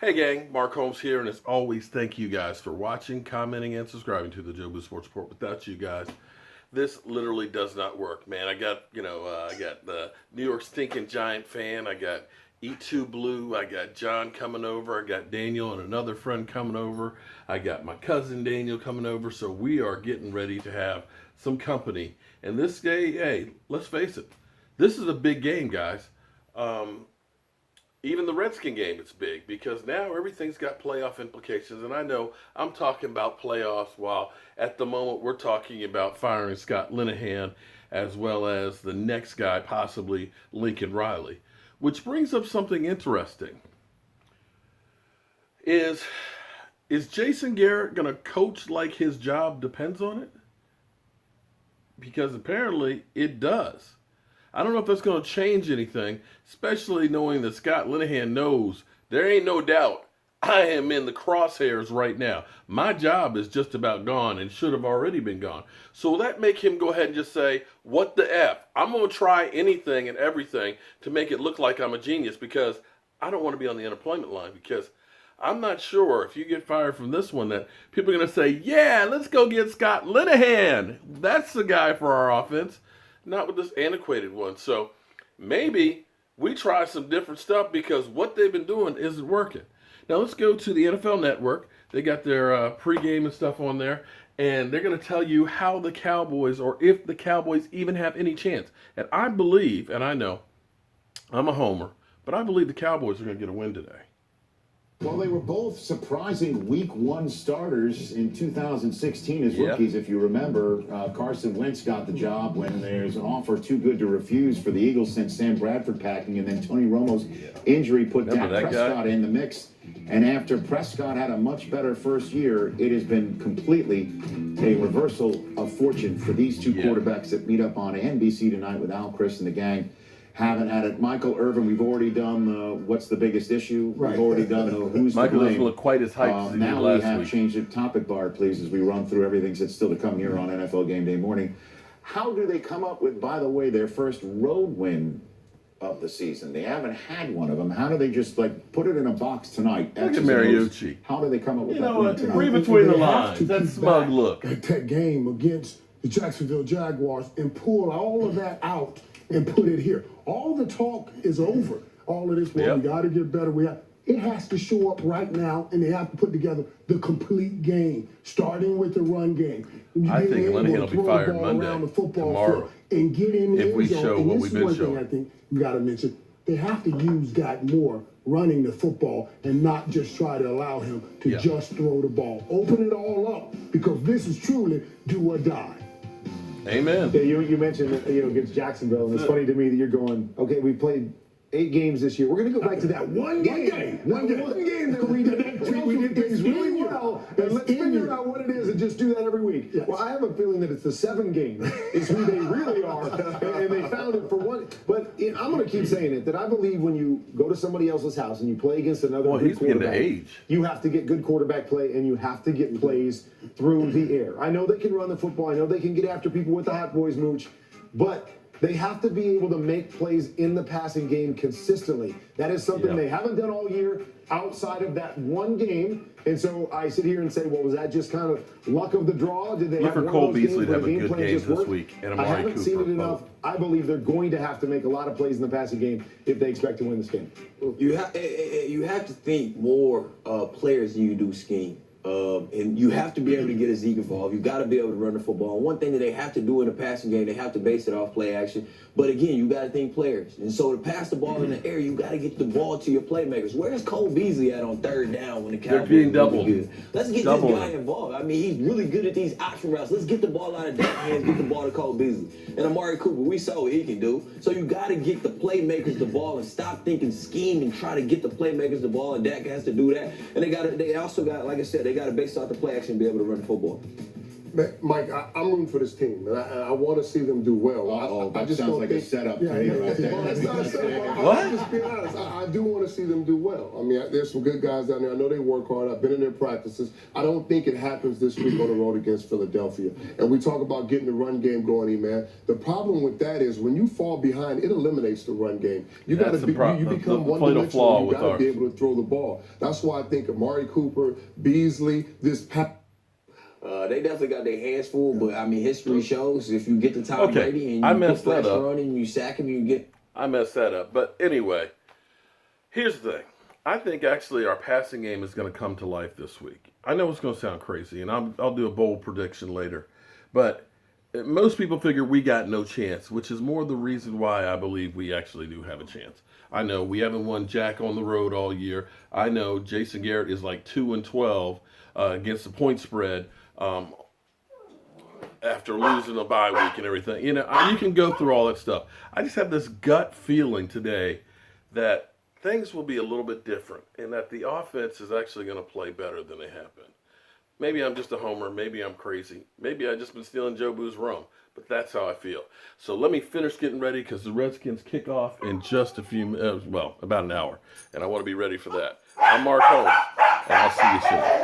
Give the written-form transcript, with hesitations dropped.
Hey gang, Mark Holmes here, and as always, thank you guys for watching, commenting, and subscribing to the Joe Blue Sports Report. Without you guys, this literally does not work, man. I got the New York stinking Giant fan. I got E2 Blue. I got John coming over. I got Daniel and another friend coming over. I got my cousin Daniel coming over. So we are getting ready to have some company. And this day, hey, let's face it, this is a big game, guys. Even the Redskin game, it's big because now everything's got playoff implications. And I know I'm talking about playoffs while at the moment we're talking about firing Scott Linehan as well as the next guy, possibly Lincoln Riley. Which brings up something interesting. Is Jason Garrett going to coach like his job depends on it? Because apparently it does. I don't know if that's going to change anything, especially knowing that Scott Linehan knows there ain't no doubt I am in the crosshairs right now. My job is just about gone and should have already been gone. So will that make him go ahead and just say, what the F? I'm going to try anything and everything to make it look like I'm a genius because I don't want to be on the unemployment line because I'm not sure if you get fired from this one that people are going to say, yeah, let's go get Scott Linehan. That's the guy for our offense. Not with this antiquated one. So maybe we try some different stuff because what they've been doing isn't working. Now let's go to the NFL Network. They got their pregame and stuff on there. And they're going to tell you how the Cowboys, or if the Cowboys even have any chance. And I believe, and I know, I'm a homer, but I believe the Cowboys are going to get a win today. Well, they were both surprising week one starters in 2016 as rookies. If you remember, Carson Wentz got the job when there's an offer too good to refuse for the Eagles, sent Sam Bradford packing, and then Tony Romo's injury put Dak Prescott in the mix. And after Prescott had a much better first year, it has been completely a reversal of fortune for these two quarterbacks that meet up on NBC tonight with Al, Chris, and the gang. Haven't had it. Michael Irvin, we've already done the what's the biggest issue. Right. We've already done the who's Michael to blame. doesn't look quite as hyped as he did last week. Now we have changed the topic bar, please, as we run through everything that's still to come here on NFL Game Day morning. How do they come up with, by the way, their first road win of the season? They haven't had one of them. How do they just put it in a box tonight? Look at Mariucci. How do they come up with that win tonight? Read between the lines. That smug look. At that game against the Jacksonville Jaguars and pull all of that out and put it here. All the talk is over. All of this, we got to get better. It has to show up right now, and they have to put together the complete game, starting with the run game. I think Linehan will be fired Monday, tomorrow, and get in if we show what we've been showing. I think you got to mention, they have to use that more running the football and not just try to allow him to just throw the ball. Open it all up, because this is truly do or die. Amen. Yeah, you mentioned against Jacksonville, and it's funny to me that you're going, okay, we played 8 games this year. We're going to go back to that one game that we did things really well, and let's figure out what it is and just do that every week. Yes. Well, I have a feeling that it's the 7 game is who they really are, and they found it for one. But I'm going to keep saying it, that I believe when you go to somebody else's house and you play against another good quarterback, you have to get good quarterback play, and you have to get plays through the air. I know they can run the football. I know they can get after people with the hot boys mooch, but they have to be able to make plays in the passing game consistently. That is something they haven't done all year outside of that one game. And so I sit here and say, well, was that just kind of luck of the draw? Did they look for Cole Beasley to have a good game this week? And I haven't seen it enough. I believe they're going to have to make a lot of plays in the passing game if they expect to win this game. You have to think more players than you do scheme. And you have to be able to get a Zeke involved. You've got to be able to run the football. And one thing that they have to do in the passing game, they have to base it off play action. But again, you got to think players. And so to pass the ball in the air, you got to get the ball to your playmakers. Where's Cole Beasley at on 3rd down when the Cowboys are being doubled? Let's get this guy involved. I mean, he's really good at these option routes. Let's get the ball out of Dak's hands, get the ball to Cole Beasley. And Amari Cooper, we saw what he can do. So you got to get the playmakers the ball and stop thinking scheme and try to get the playmakers the ball. And Dak has to do that. And they also got, like I said, they got to base off the play action and be able to run the football. Mike, I'm rooting for this team, and I want to see them do well. That sounds like a setup to me right there. Well, it's not a setup. What? I'm just being honest. I do want to see them do well. I mean, there's some good guys down there. I know they work hard. I've been in their practices. I don't think it happens this week on the road against Philadelphia. And we talk about getting the run game going, man. The problem with that is when you fall behind, it eliminates the run game. You got to be, you become one-dimensional. You got to be able to throw the ball. That's why I think Amari Cooper, Beasley, this they definitely got their hands full, but I mean, history shows if you get to Tom Brady and you put pressure on him, and you sack him, you get. I messed that up. But anyway, here's the thing. I think actually our passing game is going to come to life this week. I know it's going to sound crazy, and I'll do a bold prediction later. But most people figure we got no chance, which is more the reason why I believe we actually do have a chance. I know we haven't won Jack on the road all year. I know Jason Garrett is like 2-12 against the point spread. After losing a bye week and everything. You know, you can go through all that stuff. I just have this gut feeling today that things will be a little bit different and that the offense is actually going to play better than they have been. Maybe I'm just a homer. Maybe I'm crazy. Maybe I've just been stealing Joe Boo's rum. But that's how I feel. So let me finish getting ready because the Redskins kick off in just a few, about an hour. And I want to be ready for that. I'm Mark Holmes, and I'll see you soon.